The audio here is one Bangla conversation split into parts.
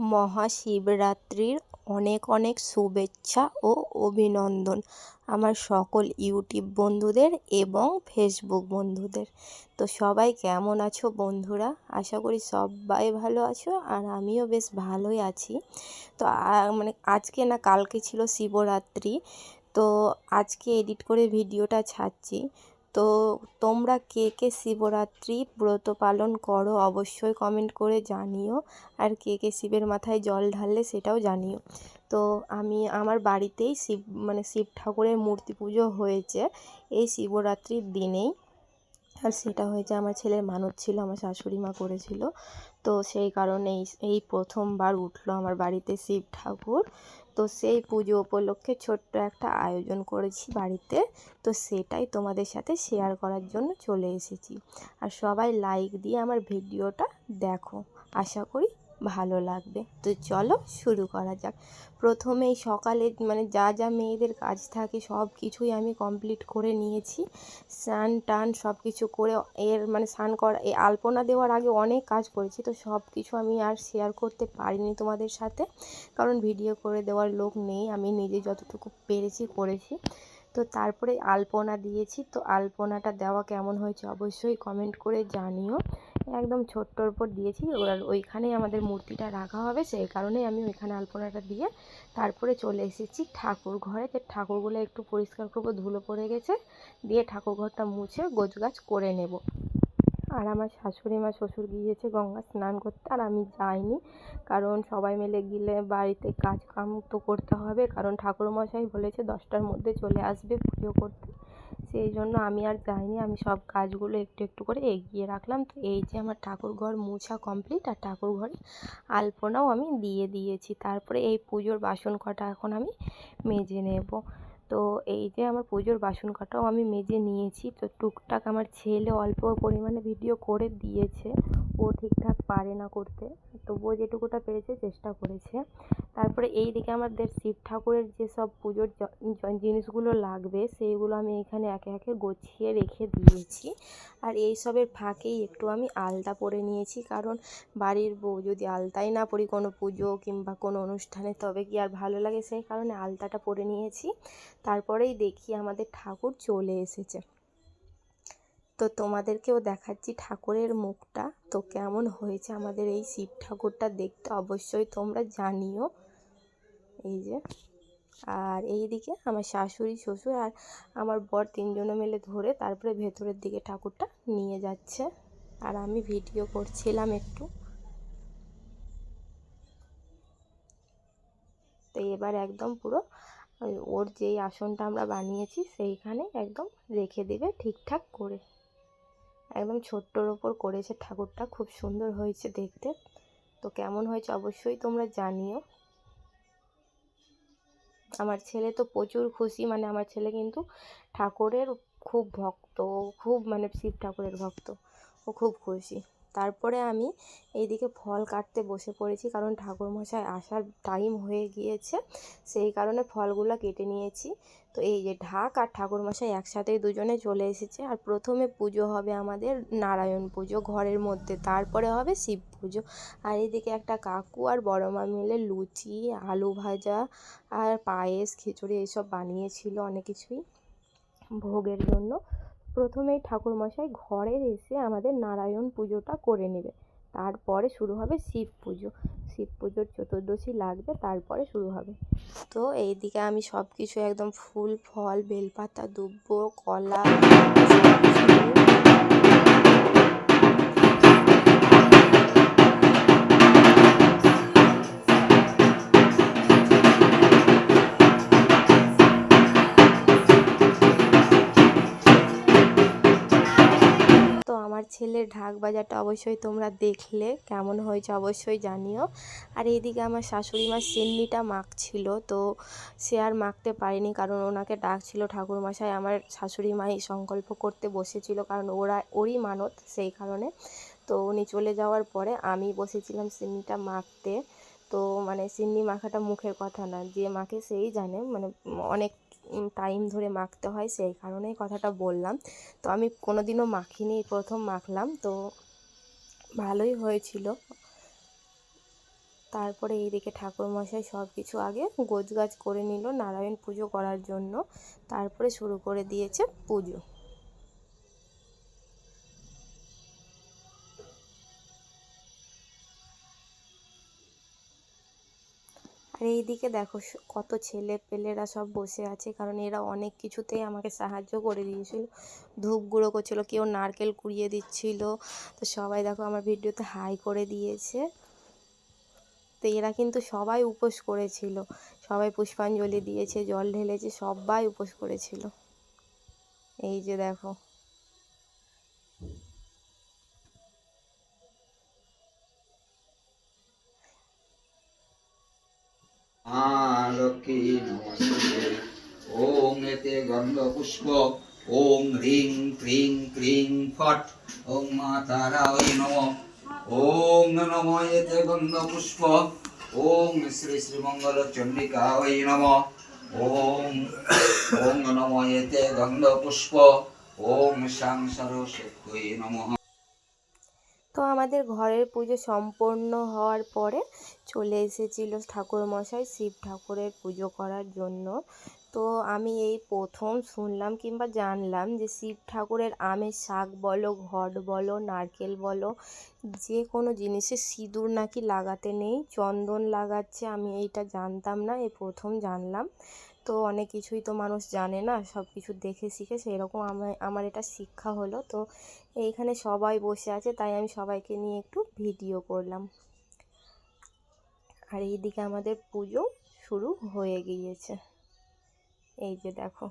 মহাশিবরাত্রির অনেক অনেক শুভেচ্ছা ও অভিনন্দন আমার সকল ইউটিউব বন্ধুদের এবং ফেসবুক বন্ধুদের। তো সবাই কেমন আছো বন্ধুরা? আশা করি সবাই ভালো আছো, আর আমিও বেশ ভালোই আছি। তো আজকে না কালকে ছিল শিবরাত্রি, তো আজকে এডিট করে ভিডিওটা ছাড়ছি। তো তোমরা কে কে শিবরাত্রি ব্রত পালন করো অবশ্যই কমেন্ট করে জানিও, আর কে কে শিবের মাথায় জল ঢাললে সেটাও জানিও। তো আমি আমার বাড়িতেই শিব ঠাকুরের মূর্তি পুজো হয়েছে এই শিবরাত্রির দিনেই। আর সেটা হয়েছে আমার ছেলের মানত ছিল, আমার শাশুড়ি মা করেছিল। তো সেই কারণে এই প্রথমবার উঠলো আমার বাড়িতে শিব ঠাকুর। তো সেই পুজো উপলক্ষে ছোট্ট একটা আয়োজন করেছি বাড়িতে, তো সেটাই তোমাদের সাথে শেয়ার করার জন্য চলে এসেছি। আর সবাই লাইক দিয়ে আমার ভিডিওটা দেখো, আশা করি ভালো লাগবে। তো চলো শুরু করা যাক। প্রথমেই সকালে যা যা মেয়েদের কাজ থাকে সব কিছুই আমি কমপ্লিট করে নিয়েছি। স্নান টান সব কিছু করে স্নান করা, এই আলপনা দেওয়ার আগে অনেক কাজ করেছি, তো সব কিছু আমি আর শেয়ার করতে পারিনি তোমাদের সাথে, কারণ ভিডিও করে দেওয়ার লোক নেই। আমি নিজে যতটুকু পেরেছি করেছি। তো তারপরে আলপনা দিয়েছি। তো আলপনাটা দেওয়া কেমন হয়েছে অবশ্যই কমেন্ট করে জানিও। একদম ছোট্টর উপর দিয়েছি, আর ওইখানেই আমাদের মূর্তিটা রাখা হবে, সেই কারণেই আমি ওইখানে আলপনাটা দিয়ে তারপরে চলে এসেছি ঠাকুর ঘরে। যে ঠাকুরগুলো একটু পরিষ্কার করবো, ধুলো পড়ে গেছে, দিয়ে ঠাকুর ঘরটা মুছে গোছগাছ করে নেব। আর আমার শাশুড়ি মা শ্বশুর গিয়েছে গঙ্গা স্নান করতে, আর আমি যাইনি, কারণ সবাই মিলে গেলে বাড়িতে কাজ কাম তো করতে হবে, কারণ ঠাকুরমশাই বলেছে 10টার মধ্যে চলে আসবে পুজো করতে। সেই জন্য আমি আর যাইনি, আমি সব কাজগুলো একটু একটু করে এগিয়ে রাখলাম। তো এই যে আমার ঠাকুর ঘর মোছা কমপ্লিট, আর ঠাকুর ঘরে আলপনাও আমি দিয়ে দিয়েছি। তারপরে এই পুজোর বাসন কটা এখন আমি মেজে নেব। তো এই যে আমার পুজোর বাসন কটাও আমি মেজে নিয়েছি। তো টুকটাক আমার ছেলে অল্প পরিমাণে ভিডিও করে দিয়েছে, ও ঠিকঠাক পারে না করতে, তবুও যেটুকুটা পেরেছে চেষ্টা করেছে। তারপরে এই দিকে আমাদের শিব ঠাকুরের যেসব পুজোর জিনিসগুলো লাগবে সেইগুলো আমি এখানে একে একে গুছিয়ে রেখে দিয়েছি। আর এই সবের ফাঁকেই একটু আমি আলতা পরে নিয়েছি, কারণ বাড়ির বউ যদি আলতাই না পরি কোনো পুজো কিংবা কোনো অনুষ্ঠানে তবে কি আর ভালো লাগে, সেই কারণে আলতাটা পরে নিয়েছি। তারপরেই দেখি আমাদের ঠাকুর চলে এসেছে। তো তোমাদেরকেও দেখাচ্ছি ঠাকুরের মুখটা, তো কেমন হয়েছে আমাদের এই শিব ঠাকুরটা দেখতে অবশ্যই তোমরা জানিও। এই যে, আর এই দিকে আমার শাশুড়ি শ্বশুর আর আমার বর তিনজনে মিলে ধরে তারপরে ভেতরের দিকে ঠাকুরটা নিয়ে যাচ্ছে, আর আমি ভিডিও করছিলাম একটু। তো এবার একদম পুরো ওর যেই আসনটা আমরা বানিয়েছি সেইখানে একদম রেখে দেবে ঠিকঠাক করে। একদম ছোট্টর ওপর করেছে ঠাকুরটা, খুব সুন্দর হয়েছে দেখতে। তো কেমন হয়েছে অবশ্যই তোমরা জানিও। আমার ছেলে তো প্রচুর খুশি, আমার ছেলে কিন্তু ঠাকুরের খুব ভক্ত, খুব শিব ঠাকুরের ভক্ত, ও খুব খুশি। তারপরে আমি এইদিকে ফল কাটতে বসে পড়েছি, কারণ ঠাকুরমশাই আসার টাইম হয়ে গিয়েছে, সেই কারণে ফলগুলো কেটে নিয়েছি। তো এই যে ঢাক আর ঠাকুরমশাই একসাথেই দুজনে চলে এসেছে। আর প্রথমে পুজো হবে আমাদের নারায়ণ পুজো ঘরের মধ্যে, তারপরে হবে শিব পুজো। আর এইদিকে একটা কাকু আর বড় মা মিলে লুচি, আলু ভাজা আর পায়েস, খিচুড়ি এইসব বানিয়েছিল অনেক কিছুই ভোগের জন্য। প্রথমেই ঠাকুরমশাই ঘরে এসে আমাদের নারায়ণ পুজোটা করে নেবে, তারপরে শুরু হবে শিব পুজো। শিব পুজোর চতুর্দশী লাগবে, তারপরে শুরু হবে। তো এইদিকে আমি সব কিছু একদম ফুল ফল বেলপাতা দুব্ব কলা আমার ছেলের ঢাক বাজাটা অবশ্যই তোমরা দেখলে, কেমন হয়েছে অবশ্যই জানিও। আর এইদিকে আমার শাশুড়ি মা সিন্নিটা মাখছিল, তো সে আর মাখতে পারেনি, কারণ ওনাকে ডাকছিল ঠাকুরমশাই। আমার শাশুড়ি মাই সংকল্প করতে বসেছিল, কারণ ওরই মানত, সেই কারণে। তো উনি চলে যাওয়ার পরে আমি বসেছিলাম সিন্নিটা মাখতে। তো সিন্নি মাখাটা মুখের কথা না, যে মাখে সেই জানে, অনেক টাইম ধরে মাখতে হয়, সেই কারণেই কথাটা বললাম। তো আমি কোনোদিনও মাখিনি, প্রথম মাখলাম, তো ভালোই হয়েছিল। তারপরে এইদিকে ঠাকুরমশাই সব কিছু আগে গোছগাছ করে নিল নারায়ণ পুজো করার জন্য, তারপরে শুরু করে দিয়েছে পুজো। আর এইদিকে দেখো কত ছেলে পেলেরা সব বসে আছে, কারণ এরা অনেক কিছুতেই আমাকে সাহায্য করে দিয়েছিল, ধূপ গুঁড়ো করছিল, কেউ নারকেল কুড়িয়ে দিচ্ছিল। তো সবাই দেখো আমার ভিডিওতে হাই করে দিয়েছে। তো এরা কিন্তু সবাই উপোস করেছিল, সবাই পুষ্পাঞ্জলি দিয়েছে, জল ঢেলেছে, সবাই উপোস করেছিল। এই যে দেখো লক্ষ্মী নমস্তে। ওং এতে গন্ধপুষ্প ওং হ্রিং ক্রিং ক্রিং ফট ওং মা তারায় নমঃ। ওং নমো এতে গন্ধপুষ্প ওং শ্রী শ্রী মঙ্গল চণ্ডিকায় নমঃ। ওং ওং নমো এতে গন্ধপুষ্প ওং শাং সরস্বত্যৈ নমঃ। তো আমাদের ঘরের পুজো সম্পন্ন হওয়ার পরে চলে এসেছিল ঠাকুরমশাই শিব ঠাকুরের পুজো করার জন্য। তো আমি এই প্রথম শুনলাম কিংবা জানলাম যে শিব ঠাকুরের আমের শাক বলো, ঘট বলো, নারকেল বলো, যে কোনো জিনিসে সিঁদুর নাকি লাগাতে নেই, চন্দন লাগাচ্ছে। আমি এইটা জানতাম না, এই প্রথম জানলাম। তো অনেক কিছুই তো মানুষ জানে না, সব কিছু দেখে শিখে, সেরকম আমার এটা শিক্ষা হলো। তো এইখানে সবাই বসে আছে, তাই আমি সবাইকে নিয়ে একটু ভিডিও করলাম। আর এইদিকে আমাদের পুজো শুরু হয়ে গিয়েছে, এই যে দেখো।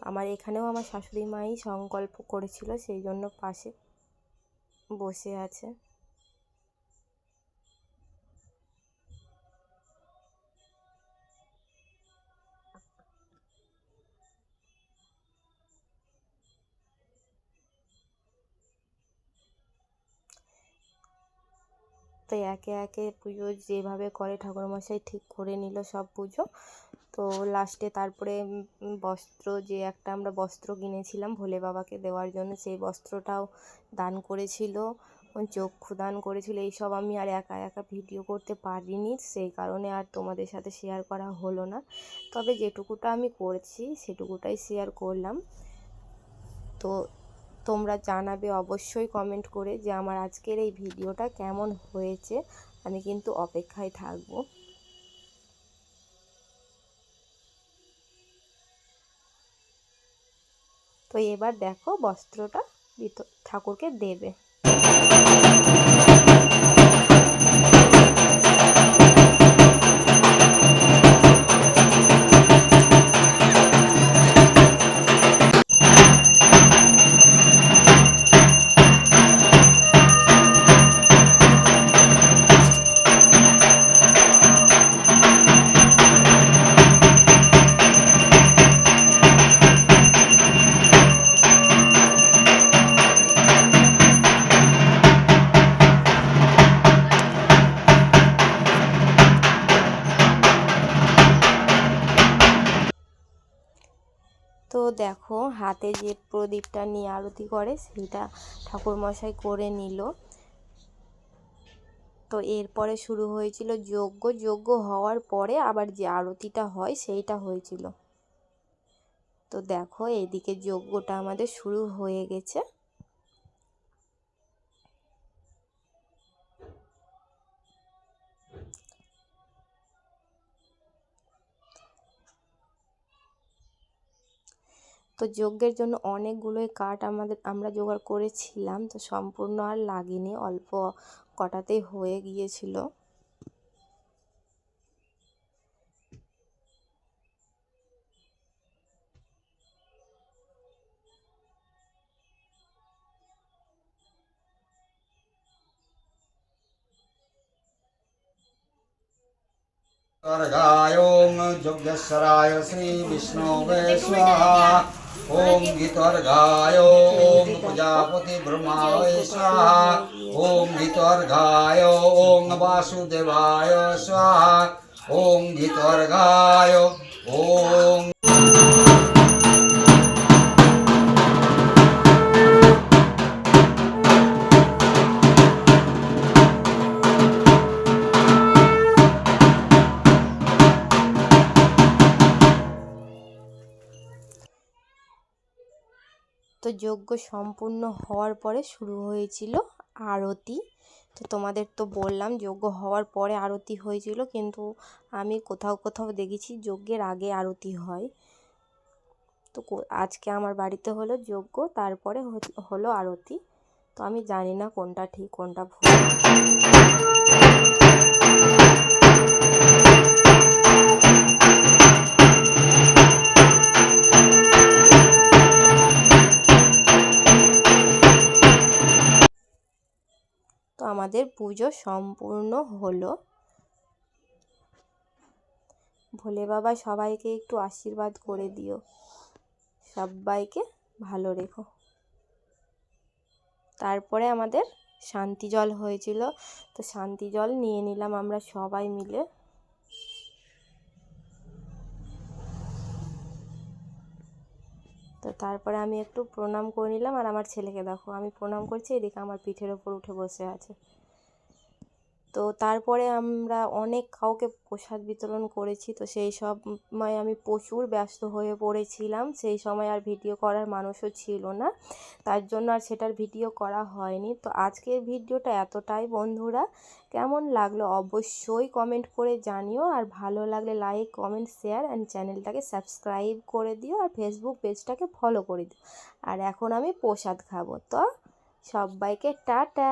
আমার এখানেও আমার শাশুড়ি মাই সংকল্প করেছিল, সেই জন্য পাশে বসে আছে। তো একে একে পুজো যেভাবে করে ঠাকুরমশাই ঠিক করে নিল সব পুজো। তো লাস্টে তারপরে বস্ত্র, যে একটা আমরা বস্ত্র কিনেছিলাম ভোলে বাবাকে দেওয়ার জন্য, সেই বস্ত্রটাও দান করেছিল, চক্ষু দান করেছিল। এইসব আমি আর একা একা ভিডিও করতে পারিনি, সেই কারণে আর তোমাদের সাথে শেয়ার করা হলো না। তবে যেটুকুটা আমি করেছি সেটুকুটাই শেয়ার করলাম। তো তোমরা জানাবে অবশ্যই কমেন্ট করে যে আমার আজকের এই ভিডিওটা কেমন হয়েছে, আমি কিন্তু অপেক্ষায় থাকবো। তো এবার দেখো বস্ত্রটা ঠাকুরকে দেবে। তো দেখো হাতে যে প্রদীপটা নিয়ে আরতি করে সেইটা ঠাকুরমশাই করে নিল। তো এরপরে শুরু হয়েছিল যজ্ঞ। যজ্ঞ হওয়ার পরে আবার যে আরতিটা হয় সেইটা হয়েছিল। তো দেখো এইদিকে যজ্ঞটা আমাদের শুরু হয়ে গেছে। তো যজ্ঞের জন্য অনেকগুলোই কাঠ আমরা জোগাড় করেছিলাম, তো সম্পূর্ণ আর লাগেনি, অল্প কটাতেই হয়ে গিয়েছিল। अर्घायों यज्ञस्वराय श्री विष्णवे स्वाहा। ओम गीतर्घाय ओम प्रजापति ब्रह्माय स्वाहा। ओम गीतर्घाय ओम वासुदेवाय स्वाहा। ओम गीतर्घाय ओम তো যজ্ঞ সম্পূর্ণ হওয়ার পরে শুরু হয়েছিল আরতি। তো তোমাদের তো বললাম যজ্ঞ হওয়ার পরে আরতি হয়েছিল, কিন্তু আমি কোথাও কোথাও দেখেছি যজ্ঞের আগে আরতি হয়। তো আজকে আমার বাড়িতে হলো যজ্ঞ, তারপরে হলো আরতি। তো আমি জানি না কোনটা ঠিক কোনটা ভুল। তো আমাদের পুজো সম্পূর্ণ হলো। ভোলে বাবা সবাইকে একটু আশীর্বাদ করে দিও, সবাইকে ভালো রেখো। তারপরে আমাদের শান্তি জল হয়েছিল, তো শান্তি জল নিয়ে নিলাম আমরা সবাই মিলে। তো তারপরে আমি একটু প্রণাম করে নিলাম, আর আমার ছেলেকে দেখো আমি প্রণাম করছি, এদিকে আমার পিঠের ওপর উঠে বসে আছে। তো তারপরে আমরা অনেক কাউকে প্রসাদ বিতরণ করেছি। তো সেই সময় আমি প্রচুর ব্যস্ত হয়ে পড়েছিলাম, সেই সময় আর ভিডিও করার মানুষও ছিল না, তার জন্য আর সেটার ভিডিও করা হয়নি। তো আজকের ভিডিওটা এতটাই বন্ধুরা, কেমন লাগলো অবশ্যই কমেন্ট করে জানিও, আর ভালো লাগলে লাইক কমেন্ট শেয়ার অ্যান্ড চ্যানেলটাকে সাবস্ক্রাইব করে দিও, আর ফেসবুক পেজটাকে ফলো করে দিও। আর এখন আমি প্রসাদ খাবো। তো সবাইকে টাটা।